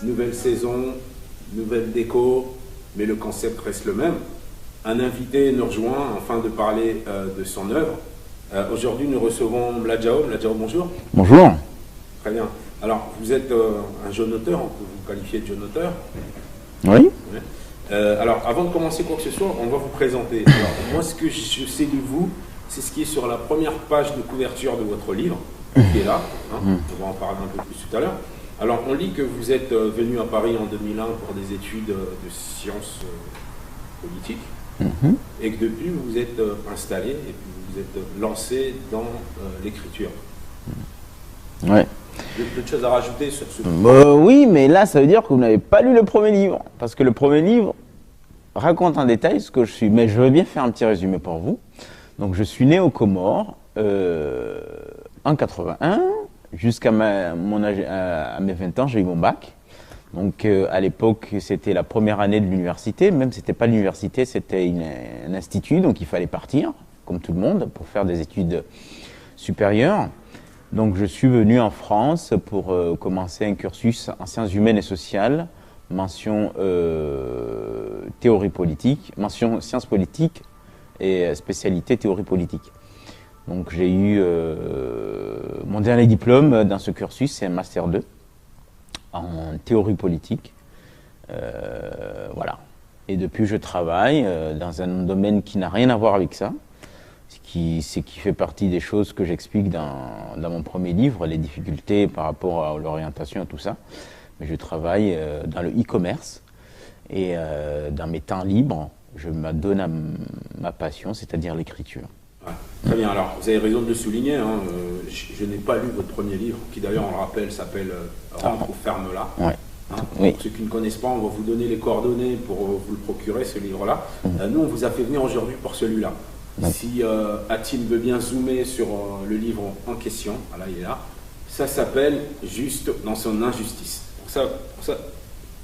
Nouvelle saison, nouvelle déco, mais le concept reste le même. Un invité nous rejoint afin de parler de son œuvre. Aujourd'hui, nous recevons Mladjao. Mladjao, bonjour. Bonjour. Très bien. Alors, vous êtes un jeune auteur, on peut vous qualifier de jeune auteur. Oui. Alors, avant de commencer quoi que ce soit, on va vous présenter. Alors, moi, ce que je sais de vous, c'est ce qui est sur la première page de couverture de votre livre, qui est là. On va en parler un peu plus tout à l'heure. Alors, on lit que vous êtes venu à Paris en 2001 pour des études de sciences politiques, et que depuis, vous vous êtes installé et puis vous êtes lancé dans l'écriture. Ouais. Il y a peu de choses à rajouter sur ce Oui, mais là, ça veut dire que vous n'avez pas lu le premier livre. Parce que le premier livre raconte en détail ce que je suis. Mais je veux bien faire un petit résumé pour vous. Donc, je suis né aux Comores en 81. Jusqu'à mes 20 ans, j'ai eu mon bac. Donc, à l'époque, c'était la première année de l'université. Même si ce n'était pas l'université, c'était un institut. Donc, il fallait partir, comme tout le monde, pour faire des études supérieures. Donc, je suis venu en France pour commencer un cursus en sciences humaines et sociales, mention théorie politique, mention sciences politiques et spécialité théorie politique. Donc, j'ai eu mon dernier diplôme dans ce cursus, c'est un Master 2 en théorie politique. Voilà. Et depuis, je travaille dans un domaine qui n'a rien à voir avec ça. Ce qui fait partie des choses que j'explique dans mon premier livre, les difficultés par rapport à l'orientation et tout ça. Mais je travaille dans le e-commerce et dans mes temps libres, je me donne à ma passion, c'est-à-dire l'écriture. Ouais. Très bien, alors vous avez raison de le souligner, hein, je n'ai pas lu votre premier livre, qui d'ailleurs, on le rappelle, s'appelle Rentre ou ferme-la. Ouais. Hein, Oui. pour ceux qui ne connaissent pas, on va vous donner les coordonnées pour vous le procurer, ce livre-là. Nous, on vous a fait venir aujourd'hui pour celui-là. Si Hatim veut bien zoomer sur le livre en question, voilà, il est là, ça s'appelle Juste dans son injustice.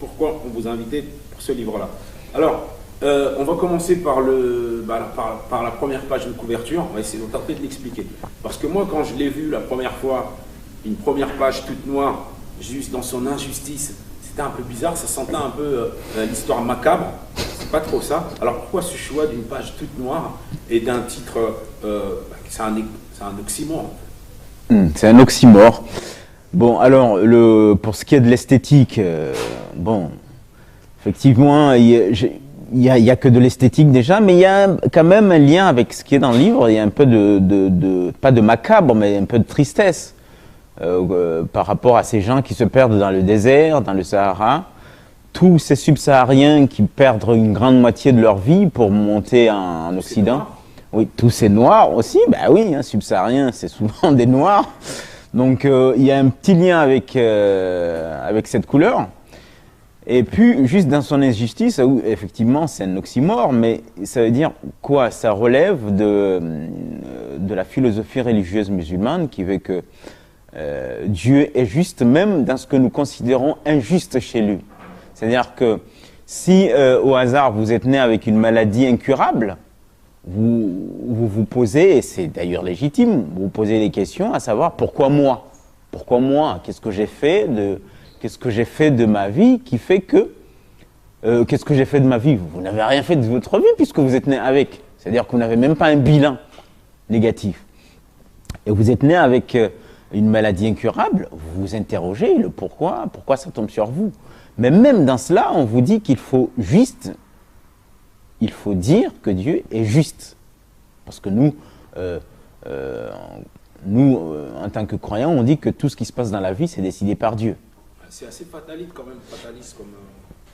Pourquoi on vous a invité pour ce livre-là? Alors, on va commencer par la première page de couverture. On va essayer de tenter de l'expliquer. Parce que moi, quand je l'ai vu la première fois, une première page toute noire, juste dans son injustice, c'était un peu bizarre, ça sentait un peu l'histoire macabre. C'est pas trop ça. Alors pourquoi ce choix d'une page toute noire et d'un titre, c'est un oxymore? C'est un oxymore. Bon, alors, pour ce qui est de l'esthétique, bon, effectivement, il y a que de l'esthétique déjà, mais il y a quand même un lien avec ce qui est dans le livre. Il y a un peu pas de macabre, mais un peu de tristesse par rapport à ces gens qui se perdent dans le désert, dans le Sahara. Tous ces subsahariens qui perdent une grande moitié de leur vie pour monter en Occident. Oui, tous ces noirs aussi, bah oui, hein, subsahariens, c'est souvent des noirs. Donc il y a un petit lien avec cette couleur. Et puis, juste dans son injustice, où effectivement c'est un oxymore, mais ça veut dire quoi? Ça relève de la philosophie religieuse musulmane qui veut que Dieu est juste même dans ce que nous considérons injuste chez lui. C'est-à-dire que si au hasard vous êtes né avec une maladie incurable, vous posez, et c'est d'ailleurs légitime, vous posez des questions à savoir pourquoi moi? Pourquoi moi? Qu'est-ce que j'ai fait de ma vie qui fait que qu'est-ce que j'ai fait de ma vie? Vous n'avez rien fait de votre vie puisque vous êtes né avec. C'est-à-dire que vous n'avez même pas un bilan négatif. Et vous êtes né avec une maladie incurable, vous vous interrogez le pourquoi ça tombe sur vous. Mais même dans cela, on vous dit qu'il faut dire que Dieu est juste. Parce que nous, en tant que croyants, on dit que tout ce qui se passe dans la vie, c'est décidé par Dieu. C'est assez fataliste quand même,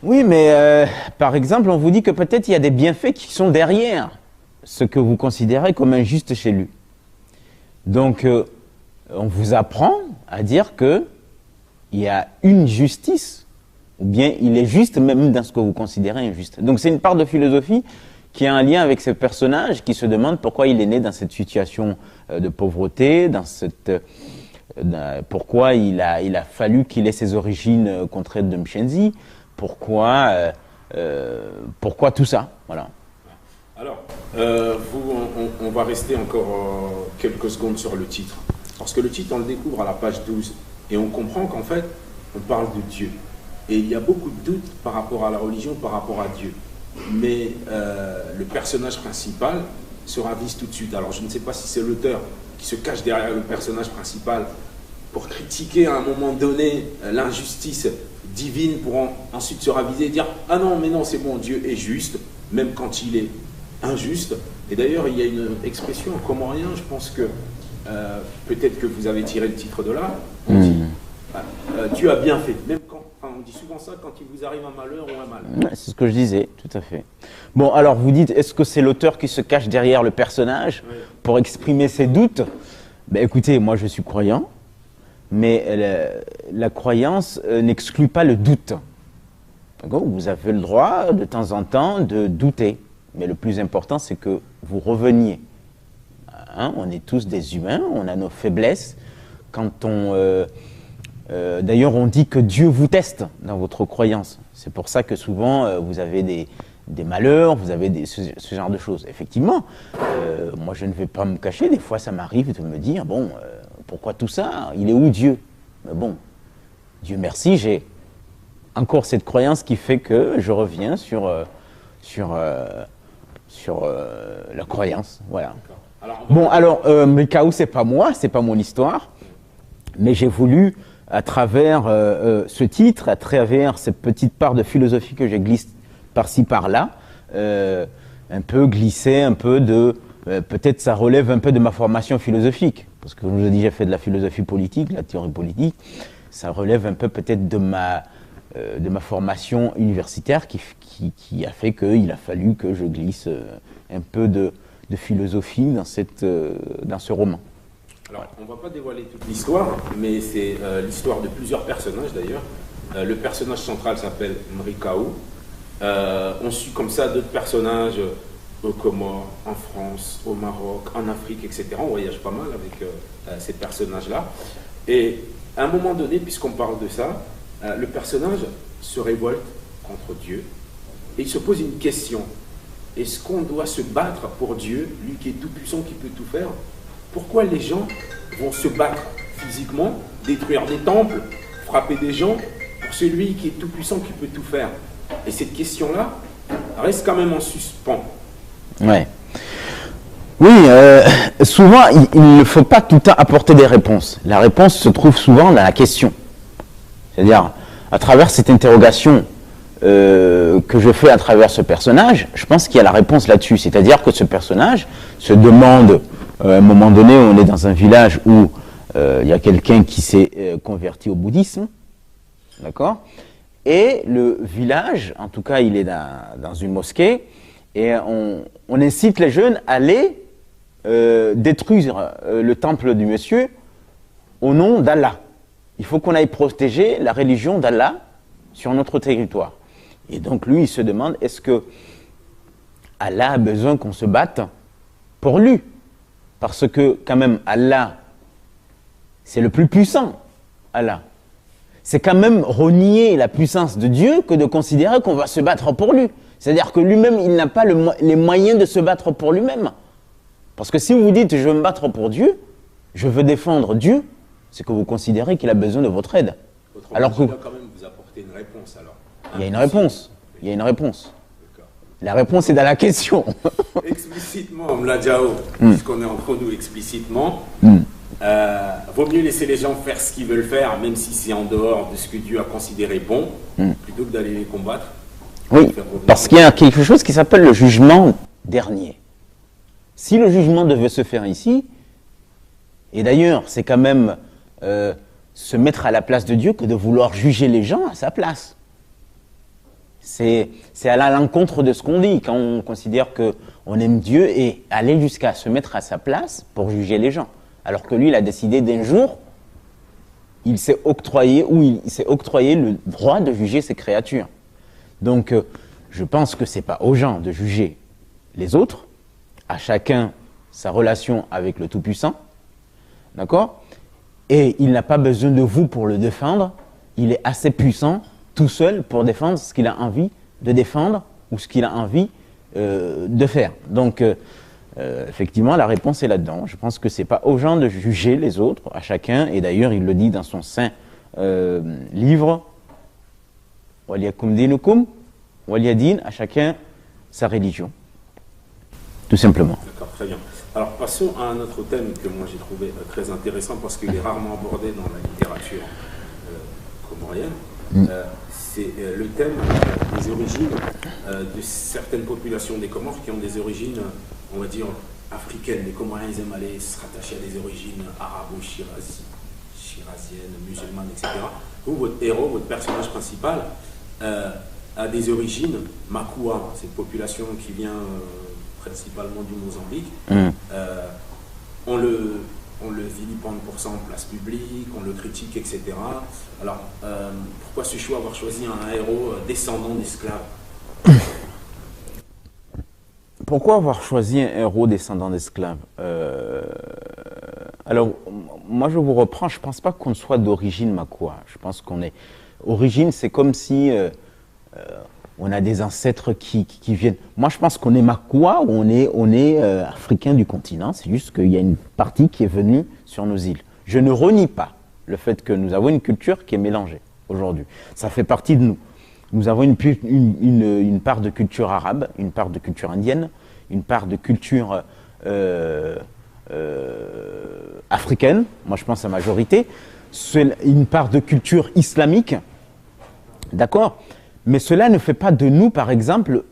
Oui, mais par exemple, on vous dit que peut-être il y a des bienfaits qui sont derrière ce que vous considérez comme injuste chez lui. Donc, on vous apprend à dire que il y a une justice, ou bien il est juste même dans ce que vous considérez injuste. Donc c'est une part de philosophie qui a un lien avec ce personnage qui se demande pourquoi il est né dans cette situation de pauvreté, pourquoi il a fallu qu'il ait ses origines contraires de Mchenzi, pourquoi tout ça, voilà. Alors, on va rester encore quelques secondes sur le titre. Parce que le titre, on le découvre à la page 12. Et on comprend qu'en fait, on parle de Dieu. Et il y a beaucoup de doutes par rapport à la religion, par rapport à Dieu. Mais le personnage principal se ravise tout de suite. Alors je ne sais pas si c'est l'auteur qui se cache derrière le personnage principal pour critiquer à un moment donné l'injustice divine pour ensuite se raviser et dire « Ah non, mais non, c'est bon, Dieu est juste, même quand il est injuste. » Et d'ailleurs, il y a une expression en comorien, je pense que peut-être que vous avez tiré le titre de là, on dit tu as bien fait, même quand, enfin, on dit souvent ça quand il vous arrive un malheur ou un mal. Ouais, c'est ce que je disais, tout à fait. Bon, alors vous dites, est-ce que c'est l'auteur qui se cache derrière le personnage pour exprimer ses doutes? Ben, écoutez, moi je suis croyant, mais la croyance n'exclut pas le doute. Vous avez le droit de temps en temps de douter, mais le plus important c'est que vous reveniez. Hein, on est tous des humains, on a nos faiblesses. Quand d'ailleurs, on dit que Dieu vous teste dans votre croyance. C'est pour ça que souvent, vous avez des malheurs, vous avez ce genre de choses. Effectivement, moi, je ne vais pas me cacher. Des fois, ça m'arrive de me dire, bon, pourquoi tout ça? Il est où Dieu? Mais bon, Dieu merci, j'ai encore cette croyance qui fait que je reviens sur la croyance. Voilà. Bon, alors, Mrikaou, c'est pas moi, c'est pas mon histoire, mais j'ai voulu, à travers ce titre, à travers cette petite part de philosophie que j'ai glissé par-ci, par-là, un peu glisser, un peu de... peut-être ça relève un peu de ma formation philosophique, parce que je vous ai dit, j'ai fait de la philosophie politique, la théorie politique, ça relève un peu peut-être de ma formation universitaire qui a fait qu'il a fallu que je glisse un peu de philosophie dans ce roman. Alors, on ne va pas dévoiler toute l'histoire, mais c'est l'histoire de plusieurs personnages d'ailleurs. Le personnage central s'appelle Mrikaou. On suit comme ça d'autres personnages aux Comores, en France, au Maroc, en Afrique, etc. On voyage pas mal avec ces personnages-là. Et à un moment donné, puisqu'on parle de ça, le personnage se révolte contre Dieu et il se pose une question. Est-ce qu'on doit se battre pour Dieu, lui qui est tout puissant, qui peut tout faire? Pourquoi les gens vont se battre physiquement, détruire des temples, frapper des gens, pour celui qui est tout puissant, qui peut tout faire? Et cette question-là reste quand même en suspens. Ouais. Oui, souvent, il ne faut pas tout le temps apporter des réponses. La réponse se trouve souvent dans la question. C'est-à-dire, à travers cette interrogation que je fais à travers ce personnage, je pense qu'il y a la réponse là-dessus. C'est-à-dire que ce personnage se demande, à un moment donné, on est dans un village où il y a quelqu'un qui s'est converti au bouddhisme, d'accord? Et le village, en tout cas, il est dans une mosquée, et on incite les jeunes à aller détruire le temple du monsieur au nom d'Allah. Il faut qu'on aille protéger la religion d'Allah sur notre territoire. Et donc lui, il se demande, est-ce que Allah a besoin qu'on se batte pour lui? Parce que quand même, Allah, c'est le plus puissant, Allah. C'est quand même renier la puissance de Dieu que de considérer qu'on va se battre pour lui. C'est-à-dire que lui-même, il n'a pas les moyens de se battre pour lui-même. Parce que si vous dites, je veux me battre pour Dieu, je veux défendre Dieu, c'est que vous considérez qu'il a besoin de votre aide. Alors que... Il doit quand même vous apporter une réponse alors. Il y a une réponse. Il y a une réponse. La réponse est dans la question. Explicitement, Mladiao, puisqu'on est entre nous explicitement, vaut mieux laisser les gens faire ce qu'ils veulent faire, même si c'est en dehors de ce que Dieu a considéré bon, plutôt que d'aller les combattre. Oui, parce qu'il y a quelque chose qui s'appelle le jugement dernier. Si le jugement devait se faire ici, et d'ailleurs, c'est quand même se mettre à la place de Dieu que de vouloir juger les gens à sa place. C'est aller à l'encontre de ce qu'on dit, quand on considère qu'on aime Dieu et aller jusqu'à se mettre à sa place pour juger les gens. Alors que lui, il a décidé d'un jour, il s'est octroyé le droit de juger ses créatures. Donc, je pense que ce n'est pas aux gens de juger les autres, à chacun sa relation avec le Tout-Puissant, d'accord? Et il n'a pas besoin de vous pour le défendre, il est assez puissant tout seul pour défendre ce qu'il a envie de défendre ou ce qu'il a envie de faire. Donc, effectivement, la réponse est là-dedans. Je pense que ce n'est pas aux gens de juger les autres, à chacun, et d'ailleurs, il le dit dans son saint livre, waliyakum dinukum, waliyadin, à chacun sa religion. Tout simplement. D'accord, très bien. Alors passons à un autre thème que moi j'ai trouvé très intéressant parce qu'il est rarement abordé dans la littérature comorienne. C'est le thème des origines de certaines populations des Comores qui ont des origines, on va dire, africaines. Les Comoriens, ils aiment aller se rattacher à des origines arabo-shiraziennes, musulmanes, etc. Vous, votre héros, votre personnage principal, a des origines Makua, cette population qui vient principalement du Mozambique. On le vilipende pour ça en place publique, on le critique, etc. Alors, pourquoi ce choix d'avoir choisi un héros descendant d'esclaves? Pourquoi avoir choisi un héros descendant d'esclaves? Alors, moi je vous reprends, je ne pense pas qu'on soit d'origine Makua. Je pense qu'on est... Origine, c'est comme si on a des ancêtres qui viennent... Moi je pense qu'on est Makua ou on est africain du continent. C'est juste qu'il y a une partie qui est venue sur nos îles. Je ne renie pas le fait que nous avons une culture qui est mélangée aujourd'hui. Ça fait partie de nous. Nous avons une part de culture arabe, une part de culture indienne, une part de culture africaine, moi je pense à majorité, une part de culture islamique, d'accord? Mais cela ne fait pas de nous, par exemple,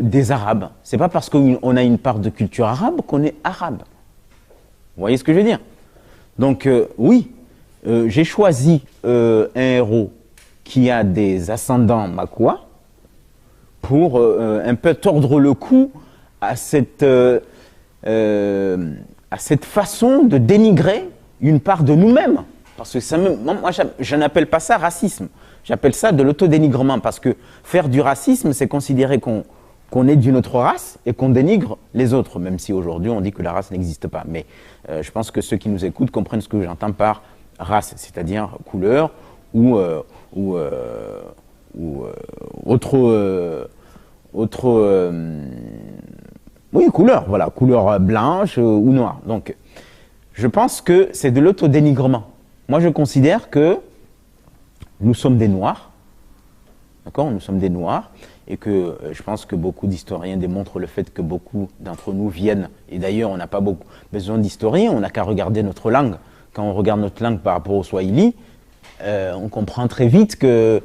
des Arabes. C'est pas parce qu'on a une part de culture arabe qu'on est arabe. Vous voyez ce que je veux dire? Donc oui, j'ai choisi un héros qui a des ascendants Makua pour un peu tordre le cou à cette façon de dénigrer une part de nous-mêmes. Parce que moi, je n'appelle pas ça racisme. J'appelle ça de l'autodénigrement. Parce que faire du racisme, c'est considérer qu'on est d'une autre race et qu'on dénigre les autres. Même si aujourd'hui, on dit que la race n'existe pas. Mais je pense que ceux qui nous écoutent comprennent ce que j'entends par race, c'est-à-dire couleur ou oui, couleur, voilà, couleur blanche ou noire. Donc, je pense que c'est de l'autodénigrement. Moi, je considère que nous sommes des Noirs, d'accord, nous sommes des Noirs, et que je pense que beaucoup d'historiens démontrent le fait que beaucoup d'entre nous viennent, et d'ailleurs, on n'a pas beaucoup besoin d'historiens, on n'a qu'à regarder notre langue. Quand on regarde notre langue par rapport au Swahili, on comprend très vite que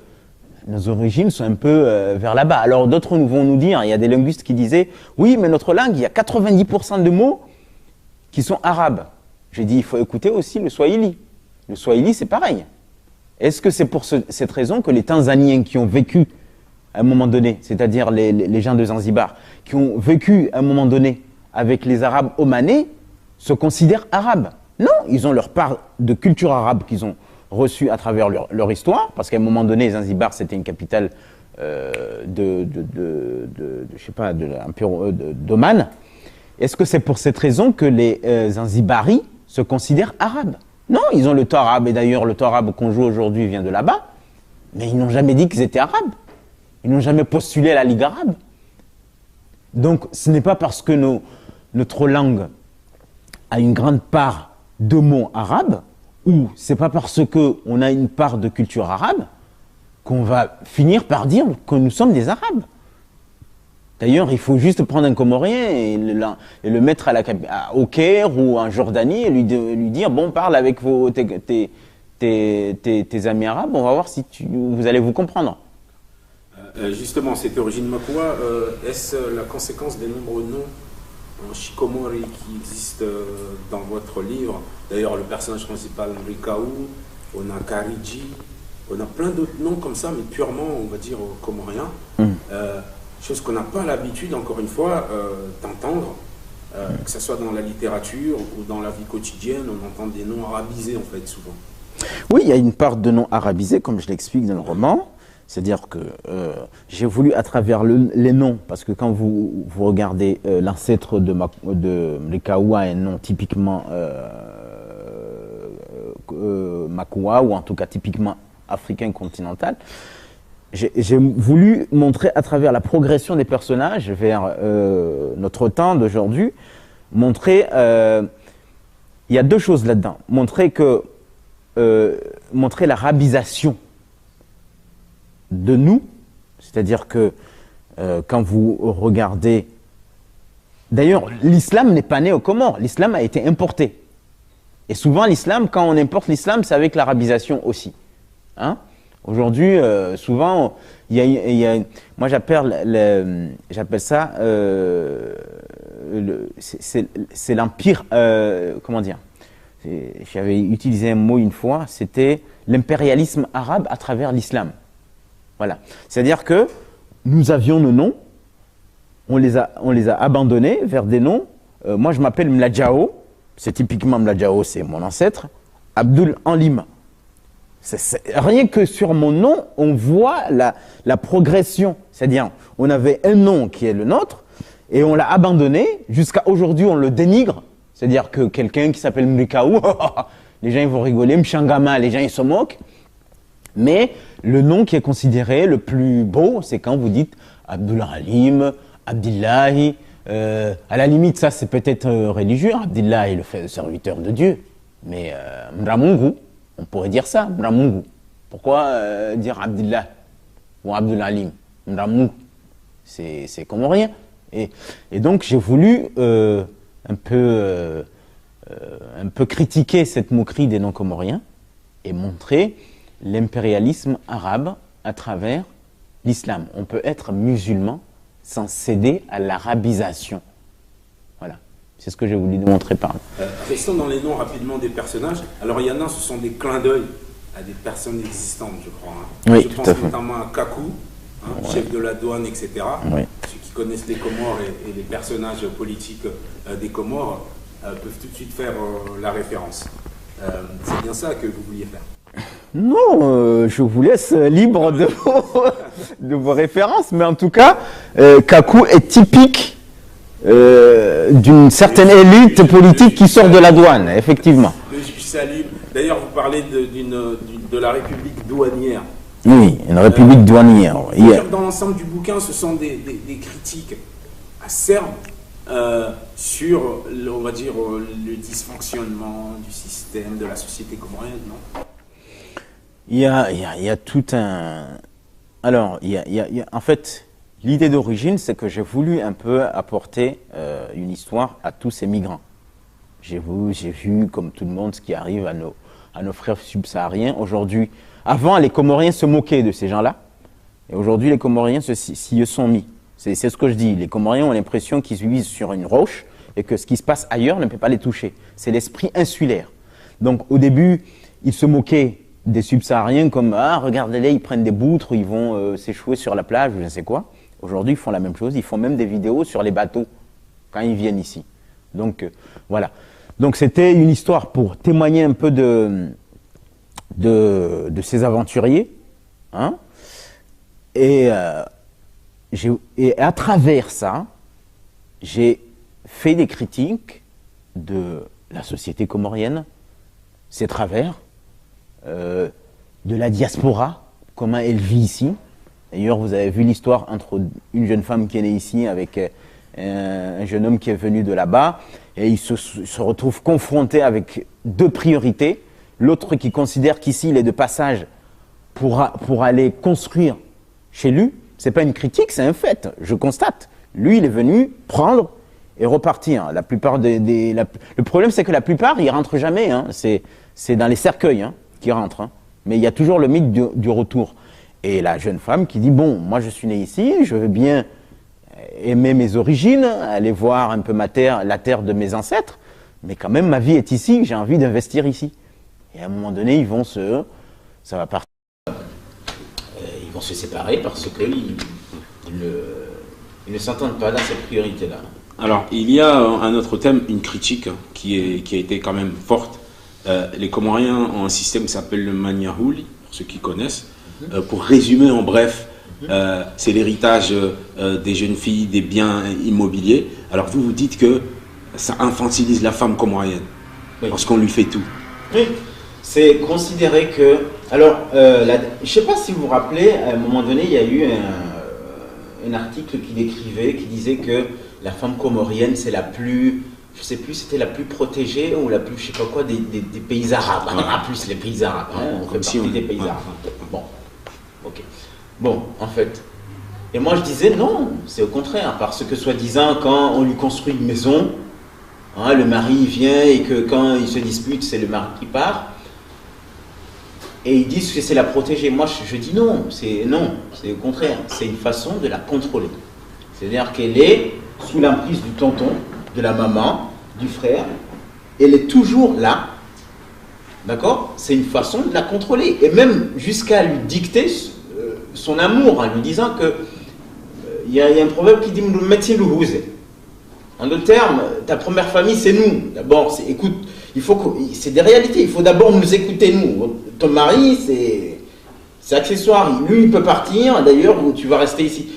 nos origines sont un peu vers là-bas. Alors d'autres vont nous dire, il y a des linguistes qui disaient, oui, mais notre langue, il y a 90% de mots qui sont arabes. J'ai dit, il faut écouter aussi le Swahili. Le Swahili, c'est pareil. Est-ce que c'est pour cette raison que les Tanzaniens qui ont vécu à un moment donné, c'est-à-dire les gens de Zanzibar, qui ont vécu à un moment donné avec les Arabes omanais, se considèrent arabes? Non, ils ont leur part de culture arabe qu'ils ont reçue à travers leur histoire, parce qu'à un moment donné, Zanzibar, c'était une capitale d'Oman. Est-ce que c'est pour cette raison que les Zanzibaris se considèrent arabes? Non, ils ont le temps arabe, et d'ailleurs le temps arabe qu'on joue aujourd'hui vient de là-bas, mais ils n'ont jamais dit qu'ils étaient arabes. Ils n'ont jamais postulé à la Ligue arabe. Donc ce n'est pas parce que notre langue a une grande part de mots arabes, ou c'est pas parce qu'on a une part de culture arabe qu'on va finir par dire que nous sommes des Arabes. D'ailleurs, il faut juste prendre un Comorien et le mettre au Caire ou en Jordanie et lui dire, bon, parle avec tes amis arabes, on va voir si vous allez vous comprendre. Justement, cette origine Makua, est-ce la conséquence des nombreux noms en Shikomori qui existent dans votre livre? D'ailleurs, le personnage principal, Rikaou, on a Kariji, on a plein d'autres noms comme ça, mais purement, on va dire, comoriens. Chose qu'on n'a pas l'habitude, encore une fois, d'entendre, que ce soit dans la littérature ou dans la vie quotidienne, on entend des noms arabisés, en fait, souvent. Oui, il y a une part de noms arabisés, comme je l'explique dans le roman. C'est-à-dire que j'ai voulu, à travers les noms, parce que quand vous regardez l'ancêtre de Rikaoua, un nom typiquement Makua, ou en tout cas typiquement africain continental, j'ai voulu montrer à travers la progression des personnages vers notre temps d'aujourd'hui, montrer, il y a deux choses là-dedans, montrer l'arabisation de nous C'est-à-dire que quand vous regardez... D'ailleurs, l'islam n'est pas né aux Comores, l'islam a été importé. Et souvent, l'islam, quand on importe l'islam, c'est avec l'arabisation aussi. Hein? Aujourd'hui, souvent, moi j'appelle ça, c'est l'empire, comment dire, j'avais utilisé un mot une fois, c'était l'impérialisme arabe à travers l'islam. Voilà. C'est-à-dire que nous avions nos noms, on les a abandonnés vers des noms. Moi, je m'appelle Mladjao, c'est typiquement Mladjao, c'est mon ancêtre, Abdul Anlim. Rien que sur mon nom, on voit la progression. C'est-à-dire, on avait un nom qui est le nôtre, et on l'a abandonné, jusqu'à aujourd'hui, on le dénigre. C'est-à-dire que quelqu'un qui s'appelle Mrikaou, les gens ils vont rigoler, Mchangama, les gens ils se moquent. Mais le nom qui est considéré le plus beau, c'est quand vous dites Abdul Halim, Abdillahi. À la limite, ça c'est peut-être religieux, Abdillahi, le serviteur de Dieu. Mais Mramungu, on pourrait dire ça, Mramungu. Pourquoi dire Abdillah ou Abdul Halim? Mramungu, c'est comorien. Et donc j'ai voulu un peu critiquer cette moquerie des noms comoriens et montrer l'impérialisme arabe à travers l'islam. On peut être musulman sans céder à l'arabisation. Voilà, c'est ce que j'ai voulu démontrer par là. Restons dans les noms rapidement des personnages. Alors il y en a, ce sont des clins d'œil à des personnes existantes, je crois. Hein. Oui, je tout pense à fait. notamment à Kakou, hein, chef de la douane, etc. Oui. Ceux qui connaissent les Comores et les personnages politiques des Comores peuvent tout de suite faire la référence. C'est bien ça que vous vouliez faire. Non, je vous laisse libre de vos références, mais en tout cas, Kakou est typique d'une certaine élite politique qui sort de la douane, effectivement. Le juge Salim, d'ailleurs vous parlez de la République douanière. Oui, une république douanière. Dans l'ensemble du bouquin, ce sont des critiques acerbes sur, on va dire, le dysfonctionnement du système, de la société comorienne, non? Il y a tout un... Alors, en fait, l'idée d'origine, c'est que j'ai voulu un peu apporter une histoire à tous ces migrants. J'ai vu, comme tout le monde, ce qui arrive à nos frères subsahariens. Aujourd'hui, avant, les Comoriens se moquaient de ces gens-là. Et aujourd'hui, les Comoriens s'y sont mis. C'est ce que je dis. Les Comoriens ont l'impression qu'ils vivent sur une roche et que ce qui se passe ailleurs ne peut pas les toucher. C'est l'esprit insulaire. Donc, au début, ils se moquaient des subsahariens comme « Ah, regardez-les, ils prennent des boutres, ils vont s'échouer sur la plage, ou je ne sais quoi ». Aujourd'hui, ils font la même chose. Ils font même des vidéos sur les bateaux quand ils viennent ici. Donc, voilà. Donc, c'était une histoire pour témoigner un peu de ces aventuriers. Hein, et à travers ça, j'ai fait des critiques de la société comorienne, ses travers, de la diaspora, comment elle vit ici. D'ailleurs, vous avez vu l'histoire entre une jeune femme qui est née ici avec un jeune homme qui est venu de là-bas, et il se retrouve confronté avec deux priorités. L'autre qui considère qu'ici, il est de passage pour aller construire chez lui. Ce n'est pas une critique, c'est un fait, je constate. Lui, il est venu prendre et repartir. La plupart le problème, c'est que la plupart, ils ne rentrent jamais. Hein. C'est dans les cercueils qu'ils rentrent. Hein. Mais il y a toujours le mythe du retour. Et la jeune femme qui dit, bon, moi je suis née ici, je veux bien aimer mes origines, aller voir un peu la terre de mes ancêtres, mais quand même ma vie est ici, j'ai envie d'investir ici. Et à un moment donné, ils vont se séparer parce qu'ils ne s'entendent pas dans cette priorité-là. Alors, il y a un autre thème, une critique qui a été quand même forte. Les Comoriens ont un système qui s'appelle le Maniahouli, pour ceux qui connaissent. Pour résumer en bref, c'est l'héritage des jeunes filles, des biens immobiliers. Alors vous dites que ça infantilise la femme comorienne, oui, parce qu'on lui fait tout. Oui, c'est considéré que... Alors, je ne sais pas si vous vous rappelez, à un moment donné, il y a eu un article qui disait que la femme comorienne, c'est la plus... Je ne sais plus, c'était la plus protégée ou la plus, je ne sais pas quoi, des pays arabes. En plus, les pays arabes, hein, on fait partie des pays arabes. Bon, ok. Bon, en fait, Et moi je disais non, c'est au contraire, parce que soi-disant quand on lui construit une maison, hein, le mari vient et que quand il se dispute, c'est le mari qui part. Et ils disent que c'est la protéger. Moi je dis non, c'est au contraire, c'est une façon de la contrôler. C'est-à-dire qu'elle est sous l'emprise du tonton, de la maman, du frère, elle est toujours là. D'accord? C'est une façon de la contrôler. Et même jusqu'à lui dicter son amour, en lui disant que il y a un proverbe qui dit en d'autres termes, ta première famille, c'est nous. D'abord, écoute, c'est des réalités. Il faut d'abord nous écouter, nous. Ton mari, c'est accessoire. Lui, il peut partir. D'ailleurs, tu vas rester ici.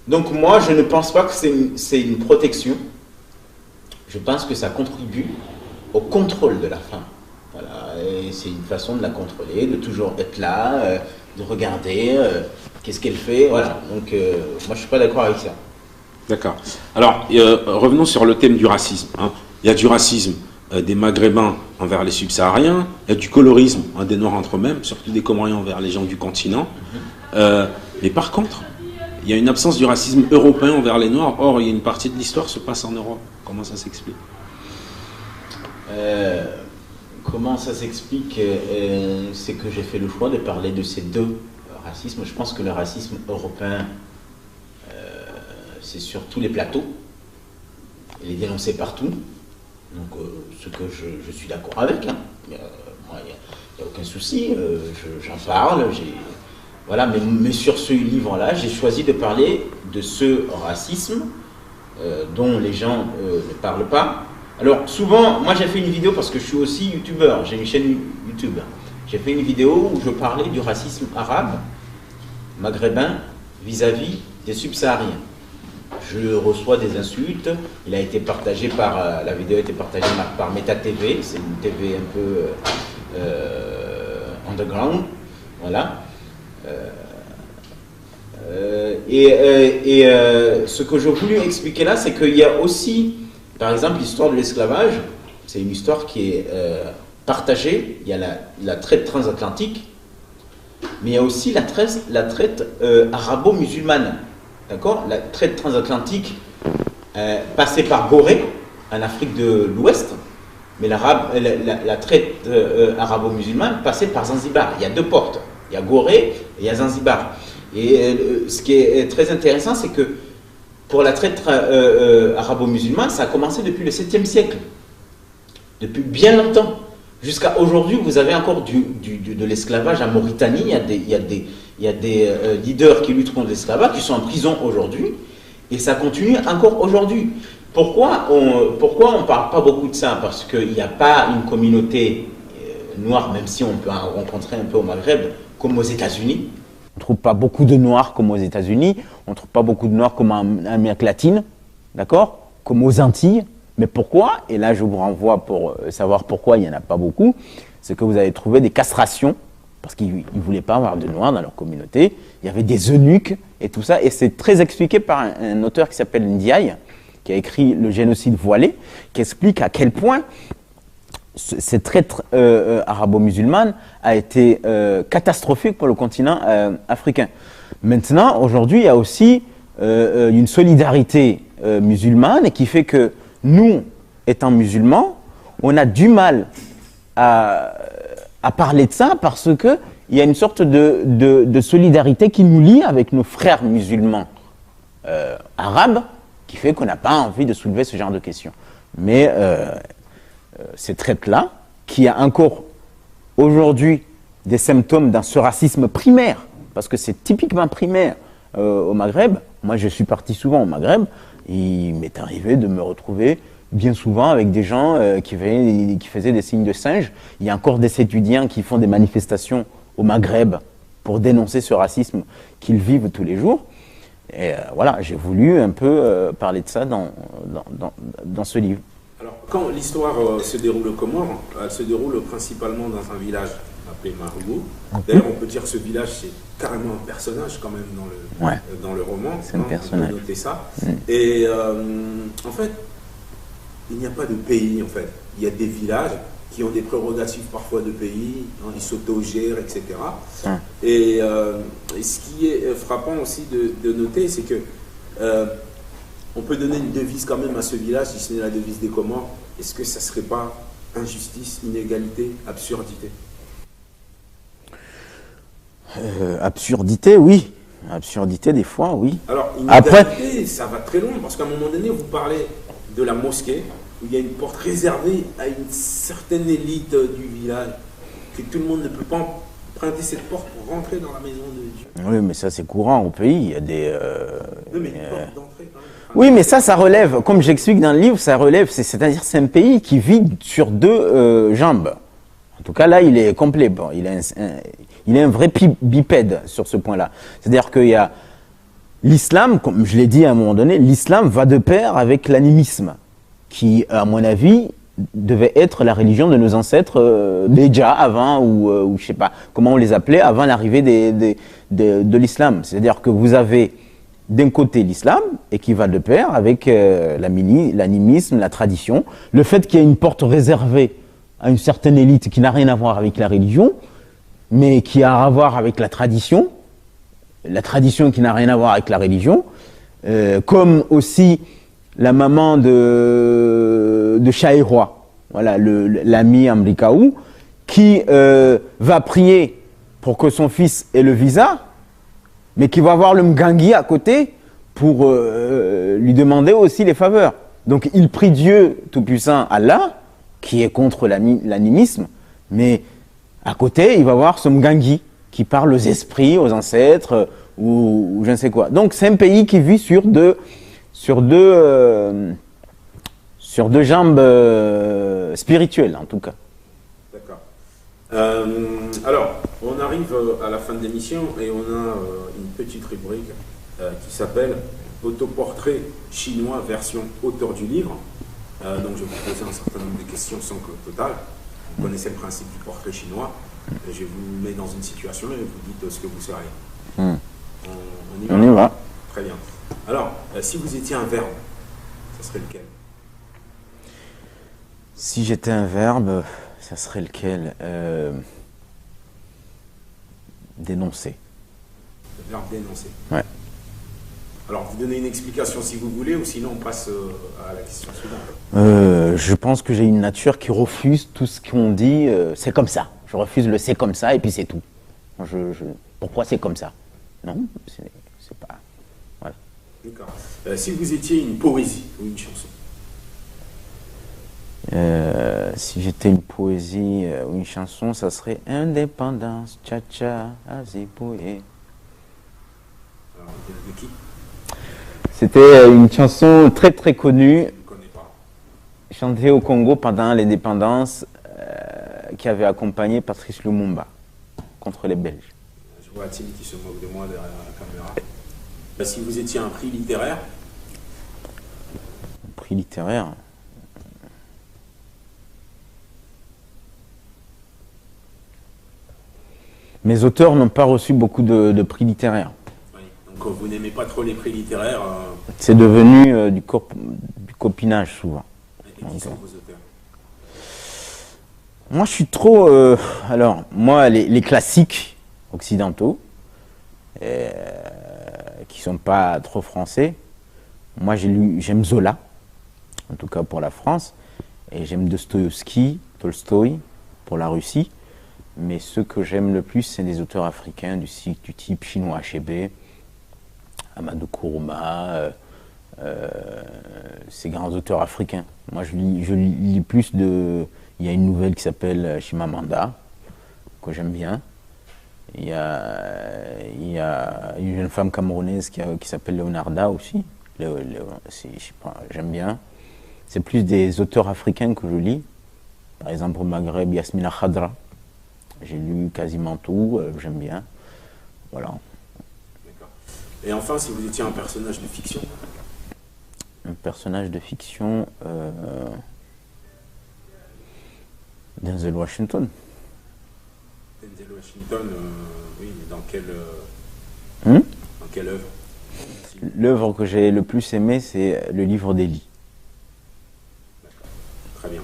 Donc moi, je ne pense pas que c'est une protection. Je pense que ça contribue au contrôle de la femme. Voilà, et c'est une façon de la contrôler, de toujours être là, de regarder qu'est-ce qu'elle fait. Voilà, donc moi je ne suis pas d'accord avec ça. D'accord. Alors, revenons sur le thème du racisme. Hein. Il y a du racisme des Maghrébins envers les subsahariens, il y a du colorisme des Noirs entre eux-mêmes, surtout des Comoriens envers les gens du continent. Mais par contre, il y a une absence du racisme européen envers les Noirs. Or, il y a une partie de l'histoire se passe en Europe. Comment ça s'explique? Comment ça s'explique? C'est que j'ai fait le choix de parler de ces deux racismes. Je pense que le racisme européen, c'est sur tous les plateaux. Il est dénoncé partout. Donc, ce que je suis d'accord avec. Hein. Moi, il n'y a aucun souci. J'en parle. Voilà, mais sur ce livre-là, j'ai choisi de parler de ce racisme dont les gens ne parlent pas. Alors souvent, moi j'ai fait une vidéo parce que je suis aussi youtubeur, j'ai une chaîne YouTube. J'ai fait une vidéo où je parlais du racisme arabe, maghrébin, vis-à-vis des subsahariens. Je reçois des insultes, il a été partagé la vidéo a été partagée par Meta TV, c'est une TV un peu underground, voilà. Ce que je voulais expliquer là, c'est qu'il y a aussi, par exemple, l'histoire de l'esclavage, c'est une histoire qui est partagée. Il y a la traite transatlantique, mais il y a aussi la traite arabo-musulmane. D'accord? La traite transatlantique passée par Gorée, en Afrique de l'Ouest, mais la traite arabo-musulmane passée par Zanzibar. Il y a deux portes. Il y a Gorée et il y a Zanzibar. Et ce qui est très intéressant, c'est que pour la traite arabo-musulmane, ça a commencé depuis le 7e siècle. Depuis bien longtemps. Jusqu'à aujourd'hui, vous avez encore de l'esclavage en Mauritanie. Il y a des leaders qui luttent contre l'esclavage, qui sont en prison aujourd'hui. Et ça continue encore aujourd'hui. Pourquoi on ne parle pas beaucoup de ça? Parce qu'il n'y a pas une communauté noire, même si on peut en rencontrer un peu au Maghreb, comme aux États-Unis. On ne trouve pas beaucoup de Noirs comme aux États-Unis, on ne trouve pas beaucoup de Noirs comme en Amérique latine, d'accord, comme aux Antilles. Mais pourquoi? Et là, je vous renvoie pour savoir pourquoi il n'y en a pas beaucoup. C'est que vous avez trouvé des castrations, parce qu'ils ne voulaient pas avoir de Noirs dans leur communauté. Il y avait des eunuques et tout ça. Et c'est très expliqué par un auteur qui s'appelle Ndiaye, qui a écrit Le génocide voilé, qui explique à quel point cette traite arabo-musulmane a été catastrophique pour le continent africain. Maintenant, aujourd'hui, il y a aussi une solidarité musulmane qui fait que nous, étant musulmans, on a du mal à parler de ça parce qu'il y a une sorte de solidarité qui nous lie avec nos frères musulmans arabes qui fait qu'on n'a pas envie de soulever ce genre de questions. Mais cette traite-là, qui a encore aujourd'hui des symptômes dans ce racisme primaire, parce que c'est typiquement primaire au Maghreb. Moi, je suis parti souvent au Maghreb, il m'est arrivé de me retrouver bien souvent avec des gens qui faisaient des signes de singe. Il y a encore des étudiants qui font des manifestations au Maghreb pour dénoncer ce racisme qu'ils vivent tous les jours. Et voilà, j'ai voulu un peu parler de ça dans ce livre. Alors, quand l'histoire se déroule aux Comores, elle se déroule principalement dans un village appelé Marugo. D'ailleurs, on peut dire que ce village, c'est carrément un personnage quand même dans le roman. C'est un personnage. On peut noter ça. Et en fait, il n'y a pas de pays, en fait. Il y a des villages, qui ont des prérogatives parfois de pays, hein, ils s'autogèrent, etc. Hum. Et ce qui est frappant aussi de noter, c'est que on peut donner une devise quand même à ce village, si ce n'est la devise des Comores. Est-ce que ça ne serait pas injustice, inégalité, absurdité? Absurdité, oui. Absurdité, des fois, oui. Alors, Après, inégalité, ça va très loin, parce qu'à un moment donné, vous parlez de la mosquée, où il y a une porte réservée à une certaine élite du village, que tout le monde ne peut pas emprunter cette porte pour rentrer dans la maison de Dieu. oui, mais ça, c'est courant au pays. Il y a des. Non, mais une porte d'entrée quand même. Oui, mais ça relève, comme j'explique dans le livre, ça relève, c'est-à-dire c'est un pays qui vit sur deux jambes. En tout cas, là, il est complet. Bon, il est un vrai bipède sur ce point-là. C'est-à-dire qu'il y a l'islam, comme je l'ai dit à un moment donné, l'islam va de pair avec l'animisme, qui, à mon avis, devait être la religion de nos ancêtres déjà avant, ou je sais pas comment on les appelait, avant l'arrivée de l'islam. C'est-à-dire que vous avez d'un côté l'islam, et qui va de pair avec l'animisme, la tradition, le fait qu'il y ait une porte réservée à une certaine élite qui n'a rien à voir avec la religion, mais qui a à voir avec la tradition qui n'a rien à voir avec la religion, comme aussi la maman de Chaïroi, voilà, l'ami Amrikaou, qui va prier pour que son fils ait le visa, mais qui va voir le Mgangui à côté pour lui demander aussi les faveurs. Donc il prie Dieu Tout-Puissant, Allah, qui est contre l'animisme, mais à côté, il va voir ce Mgangui, qui parle aux esprits, aux ancêtres, ou je ne sais quoi. Donc c'est un pays qui vit sur deux jambes spirituelles, en tout cas. D'accord. Alors, on arrive à la fin de l'émission et on a une petite rubrique qui s'appelle Autoportrait chinois version auteur du livre. Donc je vais vous poser un certain nombre de questions sans code total. Vous connaissez le principe du portrait chinois. Et je vous mets dans une situation et vous dites ce que vous serez. On y va. Très bien. Alors, si vous étiez un verbe, ça serait lequel? Si j'étais un verbe, ça serait lequel? Dénoncer. Le verbe dénoncer. Ouais. Alors, vous donnez une explication si vous voulez, ou sinon on passe à la question suivante. Je pense que j'ai une nature qui refuse tout ce qu'on dit, c'est comme ça. Je refuse le c'est comme ça et puis c'est tout. Pourquoi c'est comme ça? Non, c'est pas... Voilà. D'accord. Si vous étiez une poésie ou une chanson? Si j'étais une poésie ou une chanson, ça serait Indépendance, Tcha-Tcha, Azipoué. Alors, de qui? C'était une chanson très très connue, Je ne connais pas. chantée au Congo pendant l'indépendance, qui avait accompagné Patrice Lumumba contre les Belges. Je vois Tim qui se moque de moi derrière la caméra. Si vous étiez un prix littéraire? Un prix littéraire. Mes auteurs n'ont pas reçu beaucoup de prix littéraires. Oui. Donc vous n'aimez pas trop les prix littéraires? C'est devenu du copinage souvent. Et qui sont vos auteurs? Moi, je suis trop... alors, moi, les classiques occidentaux, qui sont pas trop français, moi, j'aime Zola, en tout cas pour la France, et j'aime Dostoïevski, Tolstoï, pour la Russie, mais ceux que j'aime le plus, c'est des auteurs africains du type chinois Achebe, Amadou Kourouma, ces grands auteurs africains. Moi, je lis plus de... Il y a une nouvelle qui s'appelle Chimamanda, que j'aime bien. Il y a une jeune femme camerounaise qui s'appelle Leonarda aussi. J'aime bien. C'est plus des auteurs africains que je lis. Par exemple, au Maghreb, Yasmina Khadra. J'ai lu quasiment tout, j'aime bien. Voilà. D'accord. Et enfin, si vous étiez un personnage de fiction? Un personnage de fiction... Denzel Washington. Denzel Washington, oui, mais dans quelle œuvre? L'œuvre que j'ai le plus aimée, c'est le livre d'Élie. D'accord. Très bien.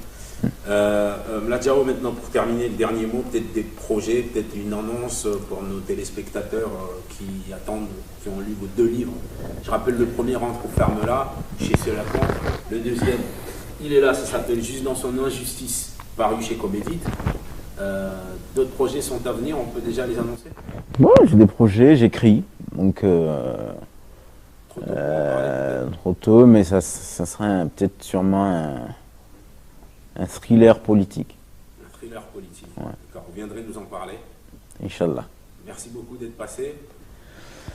La Jao, maintenant pour terminer, le dernier mot, peut-être des projets, peut-être une annonce pour nos téléspectateurs qui attendent, qui ont lu vos 2 livres. Je rappelle, le premier, Entre ou ferme là, chez Lacan. Le deuxième, il est là, ça s'appelle Juste dans son injustice, paru chez Comédite. D'autres projets sont à venir, on peut déjà les annoncer? Bon, j'ai des projets, j'écris, donc trop tôt, mais ça serait peut-être sûrement un thriller politique. Un thriller politique, ouais. D'accord, vous viendrez nous en parler. Inch'Allah. Merci beaucoup d'être passé.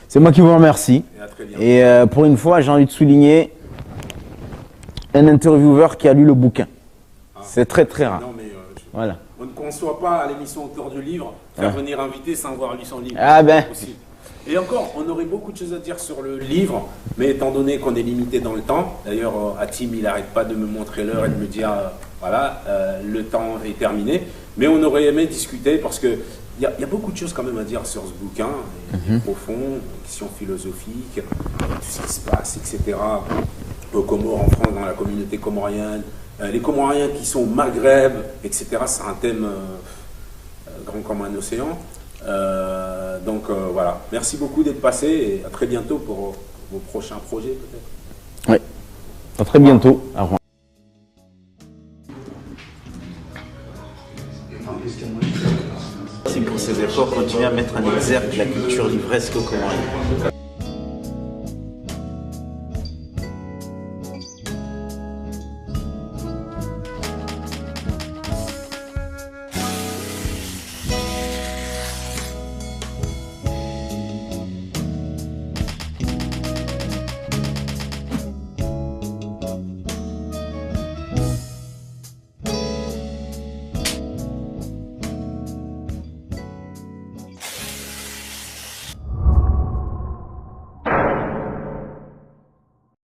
C'est moi qui vous remercie. Et à très bientôt. Et pour une fois, j'ai envie de souligner un intervieweur qui a lu le bouquin. C'est très très rare. Non, mais voilà. On ne conçoit pas à l'émission Autour du livre faire venir inviter sans avoir lu son livre. Ah ben. Aussi. Et encore, on aurait beaucoup de choses à dire sur le livre, mais étant donné qu'on est limité dans le temps, d'ailleurs, Hatim, il n'arrête pas de me montrer l'heure et de me dire, voilà, le temps est terminé, mais on aurait aimé discuter parce que il y a beaucoup de choses quand même à dire sur ce bouquin, profond, questions philosophiques, tout ce qui se passe, etc. Aux Comores, en France, dans la communauté comorienne, les Comoriens qui sont au Maghreb, etc. C'est un thème grand comme un océan. Donc voilà, merci beaucoup d'être passé et à très bientôt pour vos prochains projets peut-être. Oui, à très bientôt. Au revoir. Merci pour ces efforts, continuez à mettre en exergue la culture livresque comorienne.